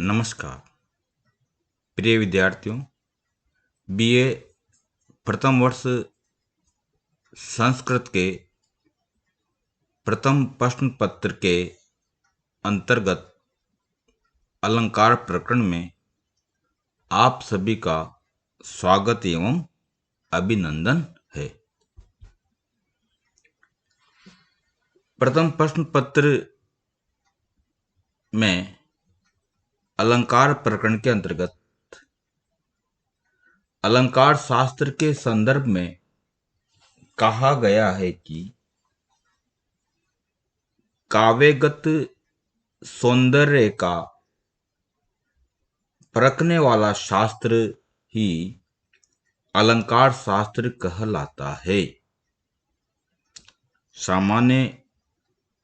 नमस्कार प्रिय विद्यार्थियों, बीए प्रथम वर्ष संस्कृत के प्रथम प्रश्न पत्र के अंतर्गत अलंकार प्रकरण में आप सभी का स्वागत एवं अभिनंदन है। प्रथम प्रश्न पत्र में अलंकार प्रकरण के अंतर्गत अलंकार शास्त्र के संदर्भ में कहा गया है कि काव्यगत सौंदर्य का परखने वाला शास्त्र ही अलंकार शास्त्र कहलाता है। सामान्य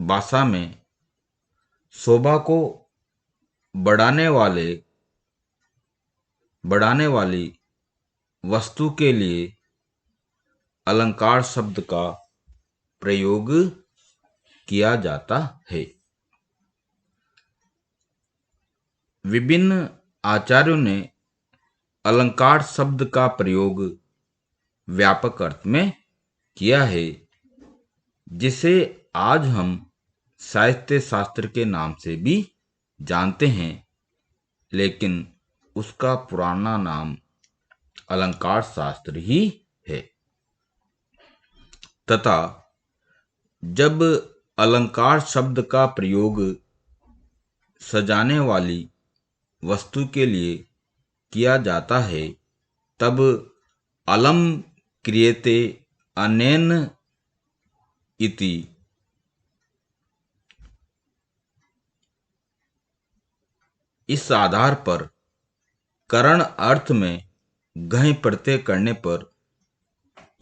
भाषा में शोभा को बढ़ाने वाली वस्तु के लिए अलंकार शब्द का प्रयोग किया जाता है। विभिन्न आचार्यों ने अलंकार शब्द का प्रयोग व्यापक अर्थ में किया है, जिसे आज हम साहित्य शास्त्र के नाम से भी जानते हैं, लेकिन उसका पुराना नाम अलंकार शास्त्र ही है। तथा जब अलंकार शब्द का प्रयोग सजाने वाली वस्तु के लिए किया जाता है, तब अलम क्रियते अनेन इति इस आधार पर करण अर्थ में गह प्रत्यय करने पर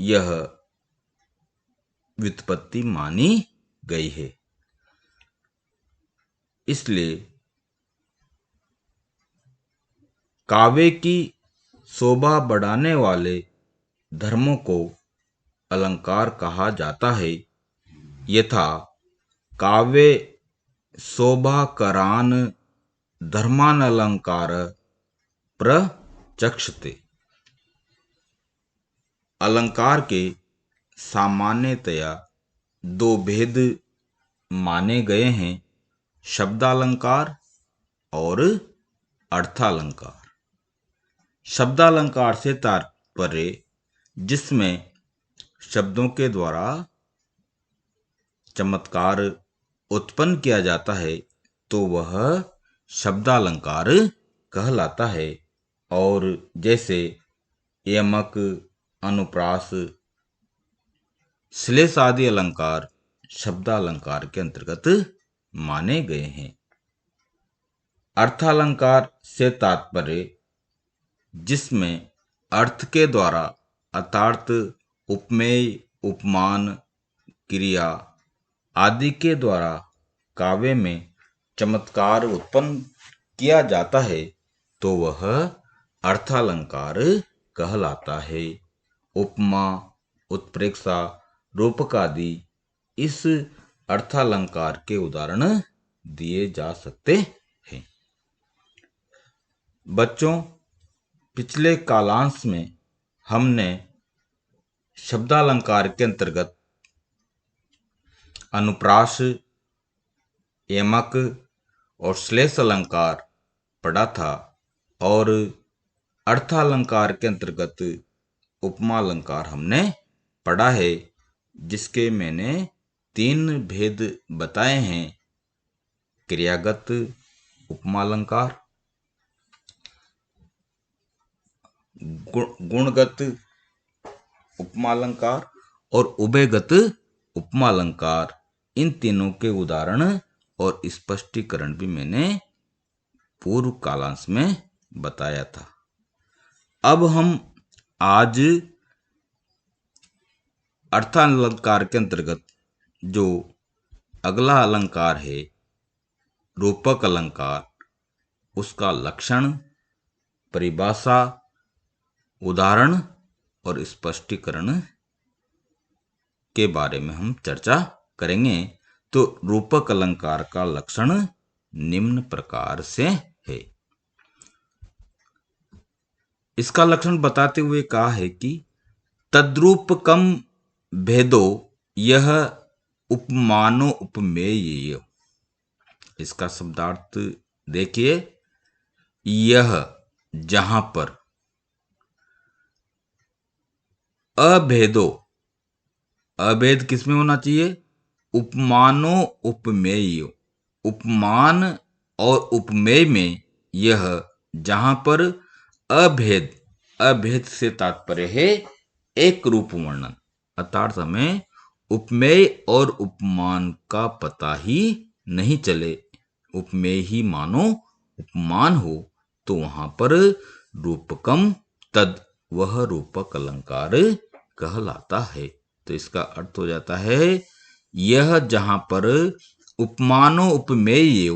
यह व्युत्पत्ति मानी गई है। इसलिए काव्य की शोभा बढ़ाने वाले धर्मों को अलंकार कहा जाता है। यथा काव्य शोभाकरान धर्मान अलंकार प्रचक्षते। अलंकार के सामान्यतया दो भेद माने गए हैं, शब्दालंकार और अर्थालंकार। शब्दालंकार से तात्पर्य जिसमें शब्दों के द्वारा चमत्कार उत्पन्न किया जाता है, तो वह शब्दालंकार कहलाता है। और जैसे यमक, अनुप्रास, श्लेष आदि अलंकार शब्दालंकार के अंतर्गत माने गए हैं। अर्थालंकार से तात्पर्य जिसमें अर्थ के द्वारा अर्थात उपमेय, उपमान, क्रिया आदि के द्वारा काव्य में चमत्कार उत्पन्न किया जाता है, तो वह अर्थालंकार कहलाता है। उपमा, उत्प्रेक्षा, रूपक आदि इस अर्थालंकार के उदाहरण दिए जा सकते हैं। बच्चों, पिछले कालांश में हमने शब्दालंकार के अंतर्गत अनुप्रास, यमक और श्लेष अलंकार पढ़ा था, और अर्थालंकार के अंतर्गत उपमा अलंकार हमने पढ़ा है, जिसके मैंने 3 भेद बताए हैं। क्रियागत उपमा अलंकार, गुणगत उपमा अलंकार और उभयगत उपमा अलंकार। इन तीनों के उदाहरण और स्पष्टीकरण भी मैंने पूर्व कालांश में बताया था। अब हम आज अर्थालंकार के अंतर्गत जो अगला अलंकार है, रूपक अलंकार, उसका लक्षण, परिभाषा, उदाहरण और स्पष्टीकरण के बारे में हम चर्चा करेंगे। तो रूपक अलंकार का लक्षण निम्न प्रकार से है। इसका लक्षण बताते हुए कहा है कि तद्रूपकम भेदो यह उपमानो उपमेय। इसका शब्दार्थ देखिए, यह जहां पर, अभेदो, अभेद किसमें होना चाहिए? उपमानो उपमेय, उपमान और उपमेय में यह जहां पर अभेद, अभेद से तात्पर्य है एक रूप वर्णन, अर्थात हमें उपमेय और उपमान का पता ही नहीं चले, उपमेय ही मानो उपमान हो, तो वहां पर रूपकम तद, वह रूपक अलंकार कहलाता है। तो इसका अर्थ हो जाता है, यह जहां पर उपमानो उपमेय,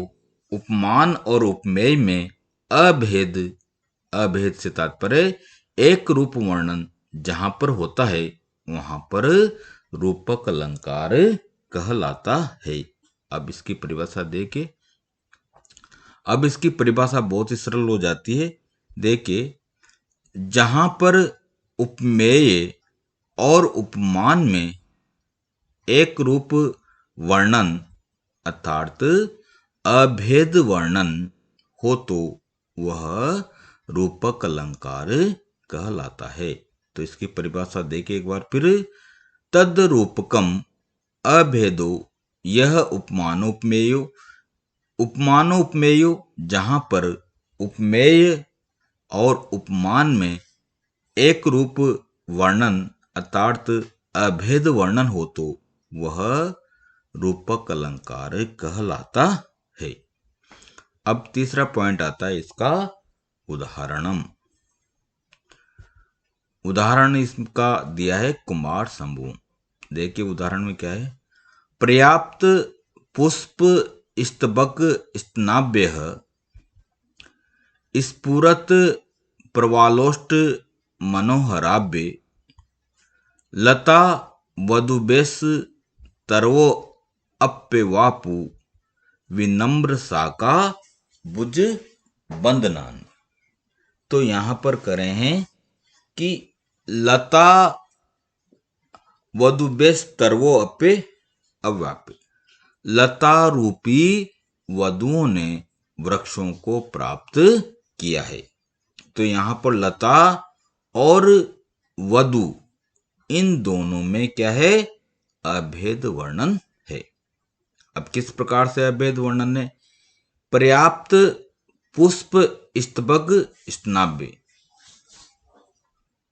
उपमान और उपमेय में अभेद, अभेद से तात्पर्य एक रूप वर्णन जहां पर होता है, वहां पर रूपक अलंकार कहलाता है। अब इसकी परिभाषा देके, अब इसकी परिभाषा बहुत ही सरल हो जाती है। देखिए, जहां पर उपमेय और उपमान में एक रूप वर्णन अर्थात अभेद वर्णन हो, तो वह रूपक अलंकार कहलाता है। तो इसकी परिभाषा देखिए एक बार फिर, तद रूपकम अभेदो यह उपमानोपमेयो, उपमानोपमेयो जहां पर उपमेय और उपमान में एक रूप वर्णन अर्थात अभेद वर्णन हो, तो वह रूपक अलंकार कहलाता है। अब तीसरा पॉइंट आता है इसका उदाहरणम। उदाहरण इसका दिया है कुमार शंभु। देखिए उदाहरण में क्या है, पर्याप्त पुष्प स्तबक स्तनाभ्यः स्फुरत प्रवालोष्ट मनोहराभ्य लता वधुबेश तरवो अप्यवापु विनम्र साका बुज बंदनान। तो यहां पर करें हैं कि लता वधुबेश तरवो अपे अव्यापे, लता रूपी वधुओं ने वृक्षों को प्राप्त किया है। तो यहां पर लता और वधु इन दोनों में क्या है? अभेद वर्णन है। अब किस प्रकार से अभेद वर्णन है? पर्याप्त पुष्प स्तबक स्तनाभ्य,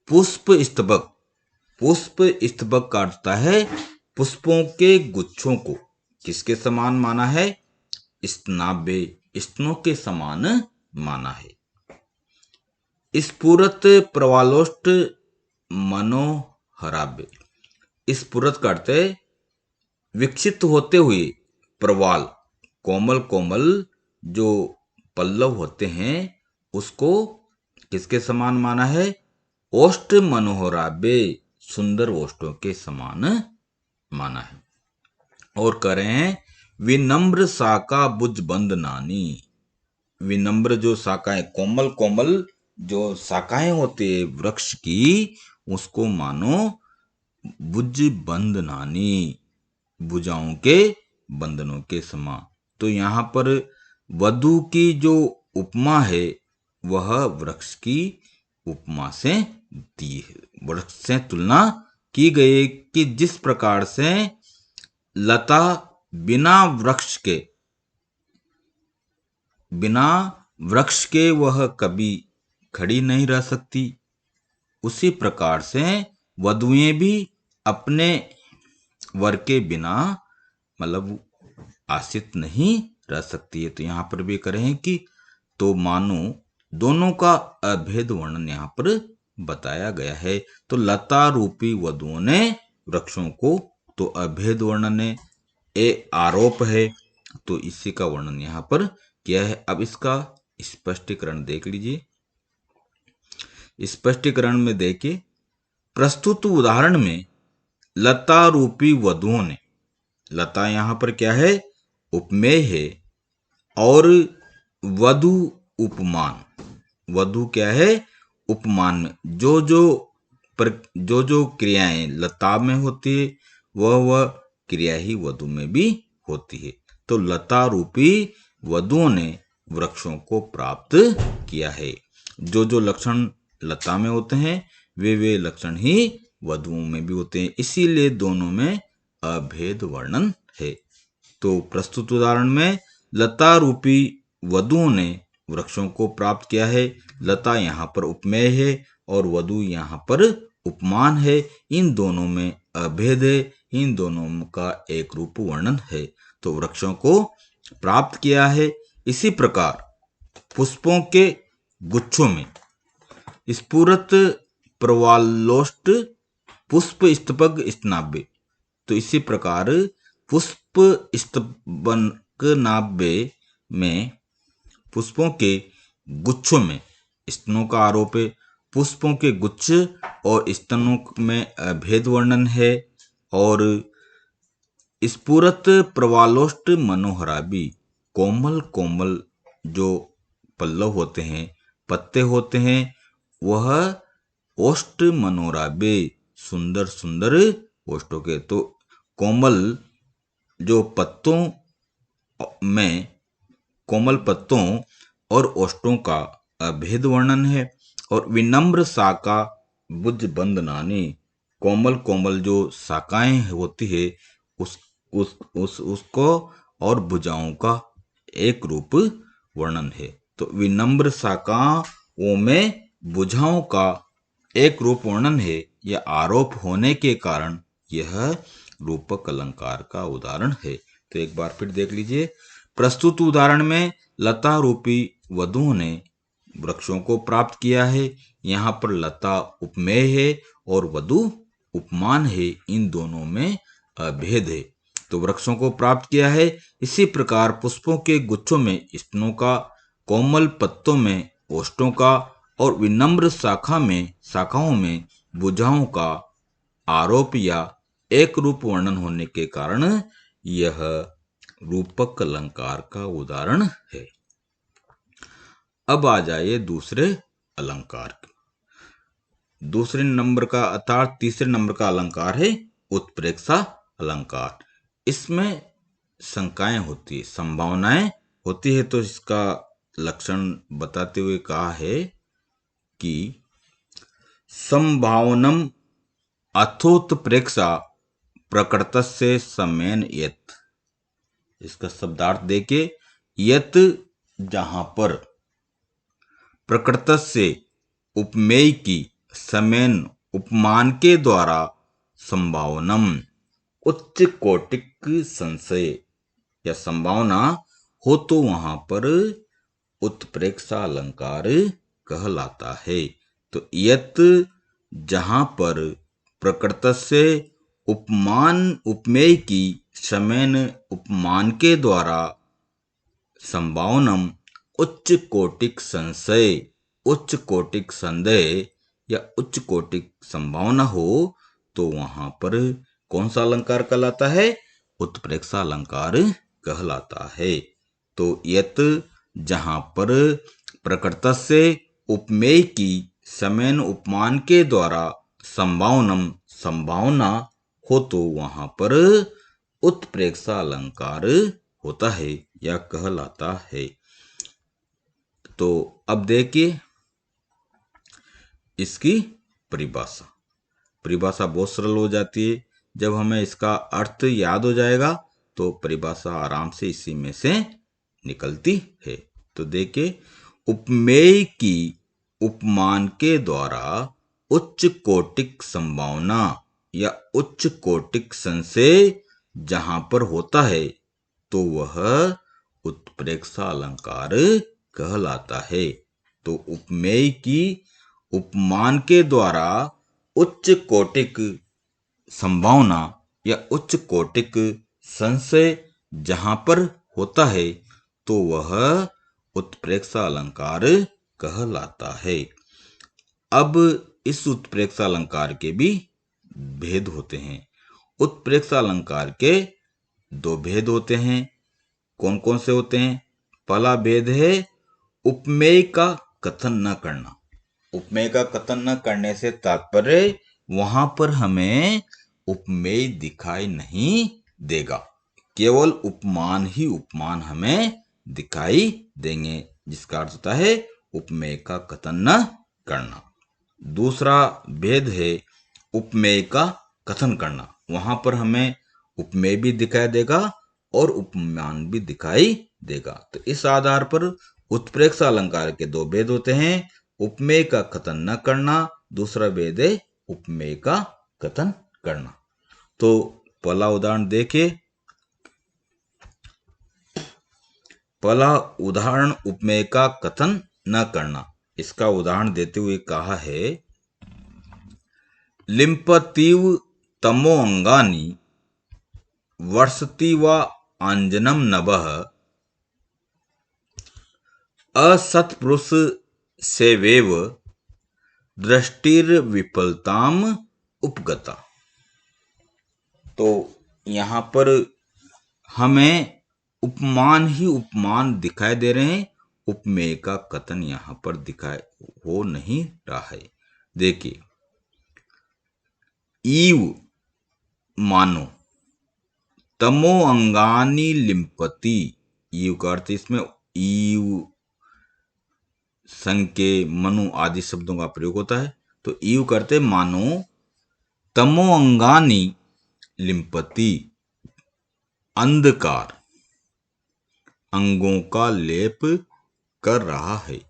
पुष्प स्तबक, पुष्प स्तबक का अर्थ है पुष्पों के गुच्छों को किसके समान माना है? स्तनाभ्य, स्तनों के समान माना है। स्फुरत प्रवालोष्ट मनोहराभ्य, स्फुरत का अर्थ है विकसित होते हुए प्रवाल, कोमल कोमल जो पल्लव होते हैं उसको किसके समान माना है? ओष्ठ मनोहराभ्य, सुंदर ओष्ठों के समान माना है। और कह रहे हैं विनम्र शाखा बुज बंदनानी, विनम्र जो शाखाएं, कोमल कोमल जो शाखाएं होती है वृक्ष की, उसको मानो बुज बंदनानी, भुजाओं के बंधनों के समान। तो यहां पर वधु की जो उपमा है वह वृक्ष की उपमा से दी है, वृक्ष से तुलना की गई कि जिस प्रकार से लता बिना वृक्ष के वह कभी खड़ी नहीं रह सकती, उसी प्रकार से वधुएं भी अपने वर के बिना मतलब आश्रित नहीं रह सकती है। तो यहां पर भी करें कि तो मानो दोनों का अभेद वर्णन यहां पर बताया गया है। तो लता रूपी वधुओं ने वृक्षों को, तो अभेद वर्णन है, ए आरोप है, तो इसी का वर्णन यहां पर किया है। अब इसका स्पष्टीकरण देख लीजिए। स्पष्टीकरण में देखिए, प्रस्तुत उदाहरण में लता रूपी वधुओं ने, लता यहां पर क्या है? उपमेय है, और वधु उपमान, वधु क्या है? उपमान में जो जो क्रियाएं लता में होती है वह क्रिया ही वधु में भी होती है। तो लता रूपी वधुओं ने वृक्षों को प्राप्त किया है। जो जो लक्षण लता में होते हैं वे लक्षण ही वधुओं में भी होते हैं, इसीलिए दोनों में अभेद वर्णन है। तो प्रस्तुत उदाहरण में लता रूपी वधुओं ने वृक्षों को प्राप्त किया है। लता यहाँ पर उपमेय है और वधु यहाँ पर उपमान है। इन दोनों में अभेद है, इन दोनों का एक रूप वर्णन है। तो वृक्षों को प्राप्त किया है। इसी प्रकार पुष्पों के गुच्छों में स्फुरत प्रवालोष्ट पुष्प स्तबक स्तनाभ्य। तो इसी प्रकार पुष्प स्तबक नाभ्य में पुष्पों के गुच्छों में स्तनों का आरोप है। पुष्पों के गुच्छ और स्तनों में भेद वर्णन है। और स्फुरत प्रवालोष्ट मनोहराभि, कोमल कोमल जो पल्लव होते हैं, पत्ते होते हैं, वह ओष्ठ मनोहराभि, सुंदर सुंदर ओष्ठों के। तो कोमल जो पत्तों में कोमल पत्तों और ओष्ठों का अभेद वर्णन है। और विनम्र शाखा बुज बंदनानी, कोमल कोमल जो शाखाएं होती है उसको और भुजाओं का एक रूप वर्णन है। तो विनम्र शाखाओं में भुजाओं का एक रूप वर्णन है। यह आरोप होने के कारण यह रूपक अलंकार का उदाहरण है। तो एक बार फिर देख लीजिए। प्रस्तुत उदाहरण में लता रूपी वधुओं ने वृक्षों को प्राप्त किया है। यहाँ पर लता उपमेय है और वधु उपमान है। इन दोनों में अभेद है। तो वृक्षों को प्राप्त किया है। इसी प्रकार पुष्पों के गुच्छों में स्तनों का, कोमल पत्तों में ओष्ठों का और विनम्र शाखाओं में भुजाओं का आरोप या एक रूप वर्णन होने के कारण यह रूपक अलंकार का उदाहरण है। अब आ जाइए दूसरे अलंकार। दूसरे नंबर का अर्थात तीसरे नंबर का अलंकार है उत्प्रेक्षा अलंकार। इसमें शंकाएं होती है, संभावनाएं होती है। तो इसका लक्षण बताते हुए कहा है कि संभावनम अथोत्प्रेक्षा प्रकृतस्य समेन यत्। इसका शब्दार्थ देके, यत् जहां पर, प्रकृतस्य उपमेय की, समेन उपमान के द्वारा, संभावनम उच्च कोटिक संशय या संभावना हो तो वहां पर उत्प्रेक्षा अलंकार कहलाता है। तो यत् जहां पर प्रकृतस्य उपमान उपमेय की, समेन उपमान के द्वारा, संभावनम उच्च कोटिक संशय, उच्च कोटिक संदेह या उच्च कोटिक संभावना हो तो वहां पर कौन सा अलंकार कहलाता है? उत्प्रेक्षा अलंकार कहलाता है। तो यत जहां पर प्रकृतस्य उपमेय की, समेन उपमान के द्वारा, संभावनम संभावना हो तो वहां पर उत्प्रेक्षा अलंकार होता है या कहलाता है। तो अब देखिए इसकी परिभाषा बहुत सरल हो जाती है। जब हमें इसका अर्थ याद हो जाएगा तो परिभाषा आराम से इसी में से निकलती है। तो देखिए, उपमेय की उपमान के द्वारा उच्च कोटिक संभावना या उच्च कोटिक संशय जहां पर होता है तो वह उत्प्रेक्षा अलंकार कहलाता है। तो उपमेय की उपमान के द्वारा उच्च कोटिक संभावना या उच्च कोटिक संशय जहां पर होता है तो वह उत्प्रेक्षा अलंकार कहलाता है। अब इस उत्प्रेक्षा अलंकार के भी भेद होते हैं। उत्प्रेक्षा अलंकार के दो भेद होते हैं। कौन कौन से होते हैं? पहला भेद है उपमेय का कथन न करना। उपमेय का कथन न करने से तात्पर्य वहां पर हमें उपमेय दिखाई नहीं देगा, केवल उपमान ही उपमान हमें दिखाई देंगे, जिसका अर्थ होता है उपमेय का कथन न करना। दूसरा भेद है उपमेय का कथन करना। वहां पर हमें उपमेय भी दिखाई देगा और उपमान भी दिखाई देगा। तो इस आधार पर उत्प्रेक्षा अलंकार के दो भेद होते हैं, उपमेय का कथन न करना, दूसरा भेद है उपमेय का कथन करना। तो पहला उदाहरण देखिए। पहला उदाहरण उपमेय का कथन न करना। इसका उदाहरण देते हुए कहा है, लिम्पतीव तमो अंगानी वर्षति व आंजनम नभः असत्पुरुष सेवेव दृष्टिर्विफलताम उपगता। तो यहां पर हमें उपमान ही उपमान दिखाई दे रहे हैं, उपमेय का कथन यहां पर दिखाई हो नहीं रहा है। देखिए, ईव मानो तमो अंगानी लिम्पति, ईव का अर्थ इसमें ईव संग के मनु आदि शब्दों का प्रयोग होता है। तो ईव करते मानो तमो अंगानी लिम्पति, अंधकार अंगों का लेप कर रहा है।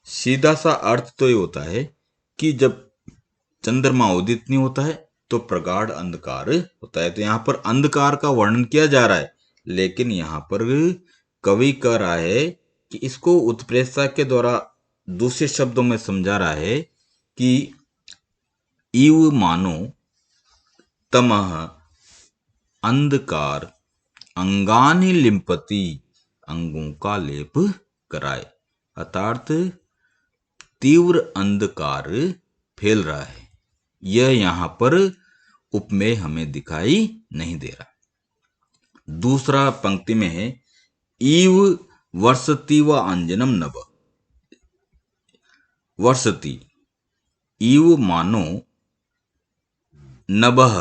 सीधा सा अर्थ तो ये होता है कि जब चंद्रमा उदित नहीं होता है तो प्रगाढ़ अंधकार होता है। तो यहाँ पर अंधकार का वर्णन किया जा रहा है, लेकिन यहाँ पर कवि कह रहा है कि इसको उत्प्रेक्षा के द्वारा दूसरे शब्दों में समझा रहा है कि ईव मानो तमह अंधकार अंगानी लिम्पति, अंगों का लेप कराए, अर्थात तीव्र अंधकार फैल रहा है। यह यहां पर उपमेय हमें दिखाई नहीं दे रहा। दूसरा पंक्ति में है, ईव वर्षति व अंजनम नभ। वर्षति ईव मानो नभः,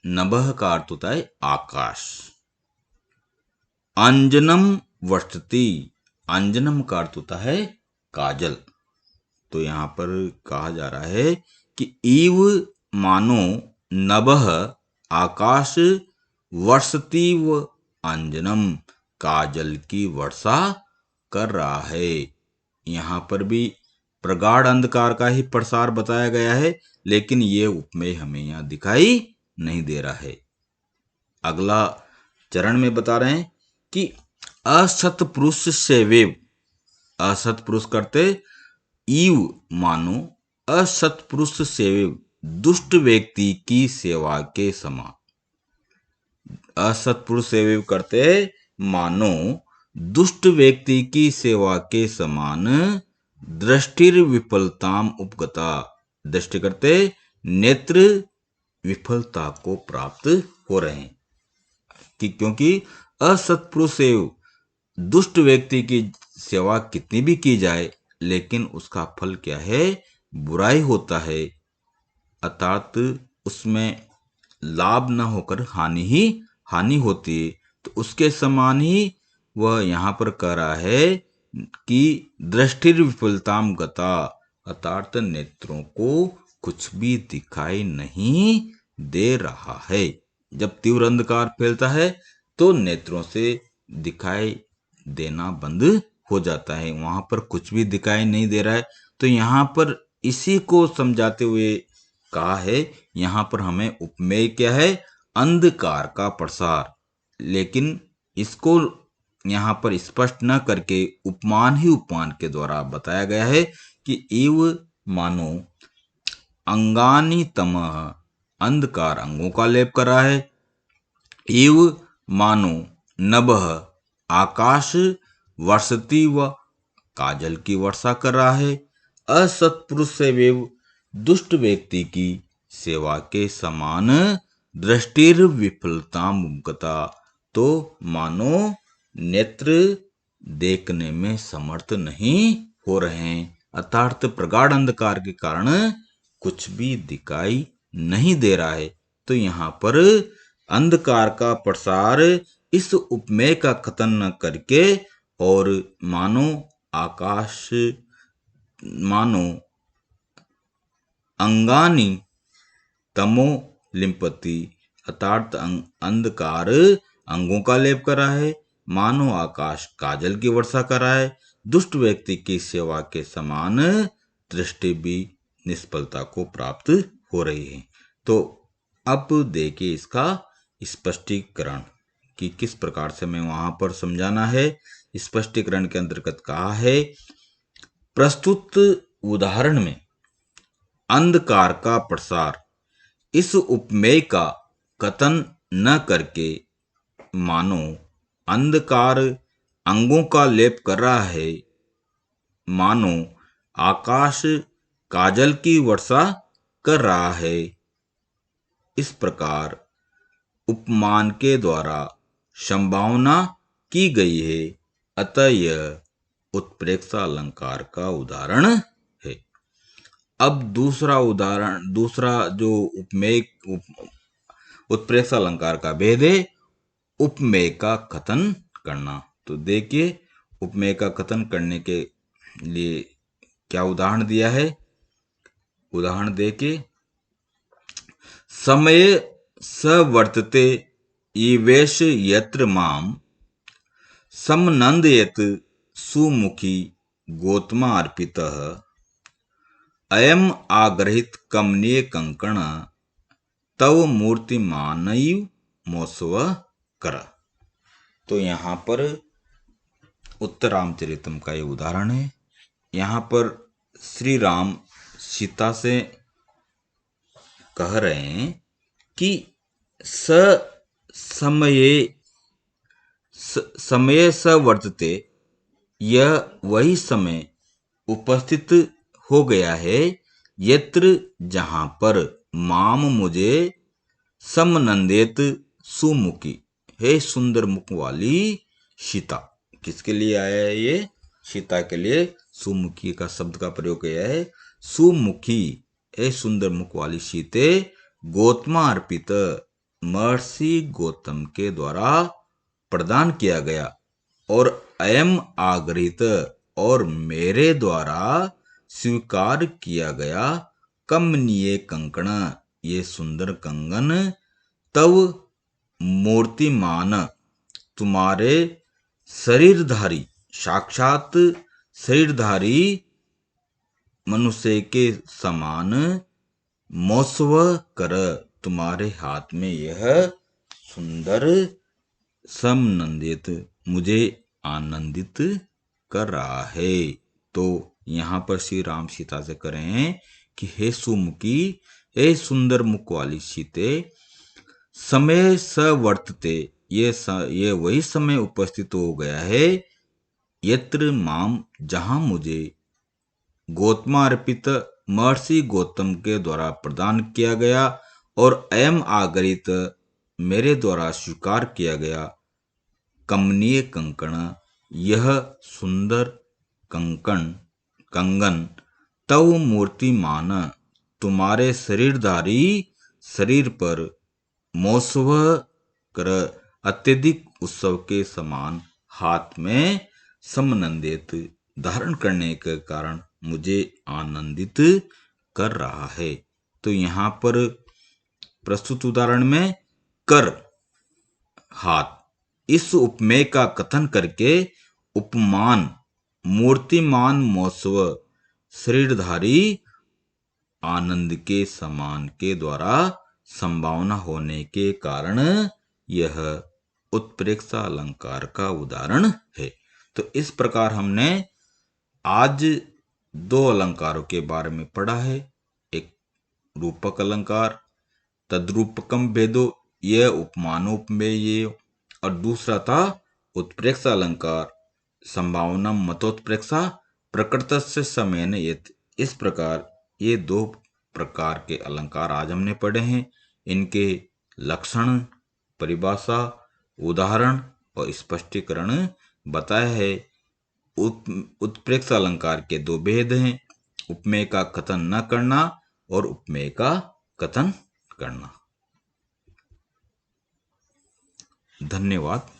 नभः का अर्थ होता है आकाश। अंजनम वर्षति, अंजनम का अर्थ होता है काजल। तो यहां पर कहा जा रहा है कि ईव मानो नभः आकाश, वर्षति व अंजनम काजल की वर्षा कर रहा है। यहां पर भी प्रगाढ़ अंधकार का ही प्रसार बताया गया है, लेकिन ये उपमेय हमें यहां दिखाई नहीं दे रहा है। अगला चरण में बता रहे हैं कि असत्पुरुष सेवेव, असत्पुरुष करते ईव मानो असत्पुरुष सेवेव, दुष्ट व्यक्ति की सेवा के समान। असत्पुरुष सेवेव करते मानो दुष्ट व्यक्ति की सेवा के समान दृष्टिर विफलताम उपगता, दृष्टि करते नेत्र विफलता को प्राप्त हो रहे हैं। कि क्योंकि असत्पुरुष सेव, दुष्ट व्यक्ति की सेवा कितनी भी की जाए लेकिन उसका फल क्या है, बुराई होता है, अर्थात उसमें लाभ न होकर हानि ही हानि होती है। तो उसके समान ही वह यहाँ पर कह रहा है कि दृष्टि विफलताम गता, अर्थात नेत्रों को कुछ भी दिखाई नहीं दे रहा है। जब तीव्र अंधकार फैलता है तो नेत्रों से दिखाई देना बंद हो जाता है, वहां पर कुछ भी दिखाई नहीं दे रहा है। तो यहाँ पर इसी को समझाते हुए कहा है, यहाँ पर हमें उपमेय क्या है, अंधकार का प्रसार, लेकिन इसको यहाँ पर स्पष्ट न करके उपमान ही उपमान के द्वारा बताया गया है कि इव मानो अंगानी तमः, अंधकार अंगों का लेप कर रहा है। इव मानो नभः आकाश, वर्षति व काजल की वर्षा कर रहा है। असत्पुरुष सेवेव, दुष्ट व्यक्ति की सेवा के समान दृष्टिर विफलता मुक्ता, तो मानो नेत्र देखने में समर्थ नहीं हो रहे हैं, अर्थात प्रगाढ़ अंधकार के कारण कुछ भी दिखाई नहीं दे रहा है। तो यहाँ पर अंधकार का प्रसार इस उपमेय का कथन न करके और मानो आकाश मानो अंगानी तमो लिम्पति अर्थात अंधकार अंगों का लेप कर रहा है, मानो आकाश काजल की वर्षा कर रहा है। दुष्ट व्यक्ति की सेवा के समान दृष्टि भी निष्फलता को प्राप्त हो रही है। तो अब देखिए इसका स्पष्टीकरण कि किस प्रकार से मैं वहां पर समझाना है। स्पष्टीकरण के अंतर्गत कहा है, प्रस्तुत उदाहरण में अंधकार का प्रसार इस उपमेय का कथन न करके मानो अंधकार अंगों का लेप कर रहा है, मानो आकाश काजल की वर्षा कर रहा है। इस प्रकार उपमान के द्वारा संभावना की गई है, अतः यह उत्प्रेक्षा अलंकार का उदाहरण है। अब दूसरा जो उपमेय उत्प्रेक्षा अलंकार का भेद है, उपमेय का कथन करना। तो देखिए उपमेय का कथन करने के लिए क्या उदाहरण दिया है। उदाहरण देखिए, समय सवर्तते ईवेश यत्र माम समनंदयत सुमुखी गोत्मा अर्पितः अयम आग्रहित कमनीय कंकण तव मूर्तिमानयु मोस्व कर। तो यहाँ पर उत्तर रामचरितम का ये उदाहरण है। यहाँ पर श्री राम सीता से कह रहे हैं कि समय सवर्तते, यह वही समय उपस्थित हो गया है, यत्र जहां पर माम मुझे समनंदेत सुमुखी, है सुंदर मुख वाली सीता। किसके लिए आया है ये? सीता के लिए सुमुखी का शब्द का प्रयोग किया है। सुमुखी है सुंदर मुख वाली सीते गौतमा अर्पित, महर्षि गौतम के द्वारा प्रदान किया गया, और अयम आग्रहित, और मेरे द्वारा स्वीकार किया गया, कमनीय कंकण, ये सुंदर कंगन, तव मूर्तिमान, तुम्हारे शरीरधारी, साक्षात शरीरधारी मनुष्य के समान, मौसव कर, तुम्हारे हाथ में यह सुंदर समनंदित, मुझे आनंदित कर रहा है। तो यहाँ पर श्री राम सीता से कह रहे हैं कि हे सुमुखी, हे सुंदर मुख वाली सीते, समय सवर्तते, ये वही समय उपस्थित हो गया है, यत्र माम, जहां मुझे गौतमा अर्पित, महर्षि गौतम के द्वारा प्रदान किया गया, और अयम आगरित, मेरे द्वारा स्वीकार किया गया, कमनीय कंकण, यह सुंदर कंगन, तव मूर्तिमान, तुम्हारे शरीरधारी शरीर पर, मौसव कर, अत्यधिक उत्सव के समान, हाथ में समनंदित, धारण करने के कारण मुझे आनंदित कर रहा है। तो यहाँ पर प्रस्तुत उदाहरण में कर, हाथ, इस उपमेय का कथन करके उपमान, मूर्तिमान मौसव, शरीरधारी आनंद के समान के द्वारा संभावना होने के कारण यह उत्प्रेक्षा अलंकार का उदाहरण है। तो इस प्रकार हमने आज दो अलंकारों के बारे में पढ़ा है। एक रूपक अलंकार, तद्रूपकम भेदो, यह उपमानोपमेय, और दूसरा था उत्प्रेक्षा अलंकार, संभावना मतोत्प्रेक्षा प्रकृतस्य समयेन यत्। इस प्रकार ये दो प्रकार के अलंकार आज हमने पढ़े हैं। इनके लक्षण, परिभाषा, उदाहरण और स्पष्टीकरण बताया है। उत्प्रेक्षा अलंकार के दो भेद हैं, उपमेय का कथन न करना और उपमेय का कथन करना। धन्यवाद।